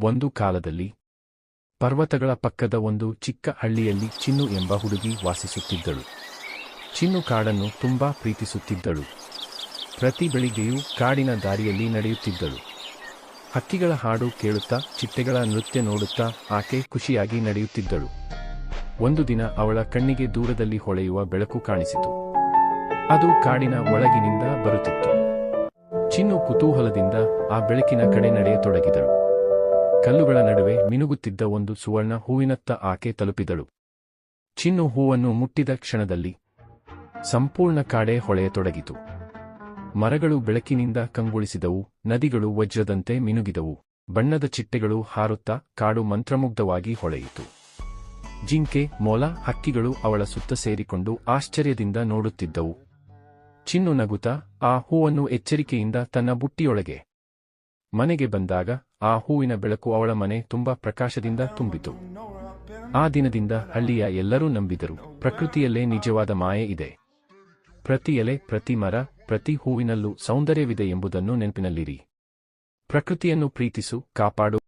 ಒಂದು ಕಾಲದಲ್ಲಿ ಪರ್ವತಗಳ ಪಕ್ಕದ ಒಂದು ಚಿಕ್ಕ ಹಳ್ಳಿಯಲ್ಲಿ ಚಿನ್ನು ಎಂಬ ಹುಡುಗಿ ವಾಸಿಸುತ್ತಿದ್ದಳು. ಚಿನ್ನು ಕಾಡನ್ನು ತುಂಬಾ ಪ್ರೀತಿಸುತ್ತಿದ್ದಳು. ಪ್ರತಿ ಬೆಳಿಗ್ಗೆಯೂ ಕಾಡಿನ ದಾರಿಯಲ್ಲಿ ನಡೆಯುತ್ತಿದ್ದಳು. ಹಕ್ಕಿಗಳ ಹಾಡು ಕೇಳುತ್ತಾ, ಚಿಟ್ಟೆಗಳ ನೃತ್ಯ ನೋಡುತ್ತಾ ಆಕೆ ಖುಷಿಯಾಗಿ ನಡೆಯುತ್ತಿದ್ದಳು. ಒಂದು ದಿನ ಅವಳ ಕಣ್ಣಿಗೆ ದೂರದಲ್ಲಿ ಹೊಳೆಯುವ ಬೆಳಕು ಕಾಣಿಸಿತು. ಅದು ಕಾಡಿನ ಒಳಗಿನಿಂದ ಬರುತ್ತಿತ್ತು. ಚಿನ್ನು ಕುತೂಹಲದಿಂದ ಆ ಬೆಳಕಿನ ಕಡೆ ನಡೆಯತೊಡಗಿದಳು. ಕಲ್ಲುಗಳ ನಡುವೆ ಮಿನುಗುತ್ತಿದ್ದ ಒಂದು ಸುವರ್ಣ ಹೂವಿನತ್ತ ಆಕೆ ತಲುಪಿದಳು. ಚಿನ್ನು ಹೂವನ್ನು ಮುಟ್ಟಿದ ಕ್ಷಣದಲ್ಲಿ ಸಂಪೂರ್ಣ ಕಾಡೇ ಹೊಳೆಯತೊಡಗಿತು. ಮರಗಳು ಬೆಳಕಿನಿಂದ ಕಂಗೊಳಿಸಿದವು, ನದಿಗಳು ವಜ್ರದಂತೆ ಮಿನುಗಿದವು, ಬಣ್ಣದ ಚಿಟ್ಟೆಗಳು ಹಾರುತ್ತಾ ಕಾಡು ಮಂತ್ರಮುಗ್ಧವಾಗಿ ಹೊಳೆಯಿತು. ಜಿಂಕೆ, ಮೊಲ, ಹಕ್ಕಿಗಳು ಅವಳ ಸುತ್ತ ಸೇರಿಕೊಂಡು ಆಶ್ಚರ್ಯದಿಂದ ನೋಡುತ್ತಿದ್ದವು. ಚಿನ್ನು ನಗುತ್ತಾ ಆ ಹೂವನ್ನು ಎಚ್ಚರಿಕೆಯಿಂದ ತನ್ನ ಬುಟ್ಟಿಯೊಳಗೆ ಮನೆಗೆ ಬಂದಾಗ ಆ ಹೂವಿನ ಬೆಳಕು ಅವಳ ಮನೆ ತುಂಬಾ ಪ್ರಕಾಶದಿಂದ ತುಂಬಿತು. ಆ ದಿನದಿಂದ ಹಳ್ಳಿಯ ಎಲ್ಲರೂ ನಂಬಿದರು, ಪ್ರಕೃತಿಯಲ್ಲೇ ನಿಜವಾದ ಮಾಯೆ ಇದೆ. ಪ್ರತಿ ಎಲೆ, ಪ್ರತಿ ಮರ, ಪ್ರತಿ ಹೂವಿನಲ್ಲೂ ಸೌಂದರ್ಯವಿದೆ ಎಂಬುದನ್ನು ನೆನಪಿನಲ್ಲಿರಿ. ಪ್ರಕೃತಿಯನ್ನು ಪ್ರೀತಿಸು, ಕಾಪಾಡು.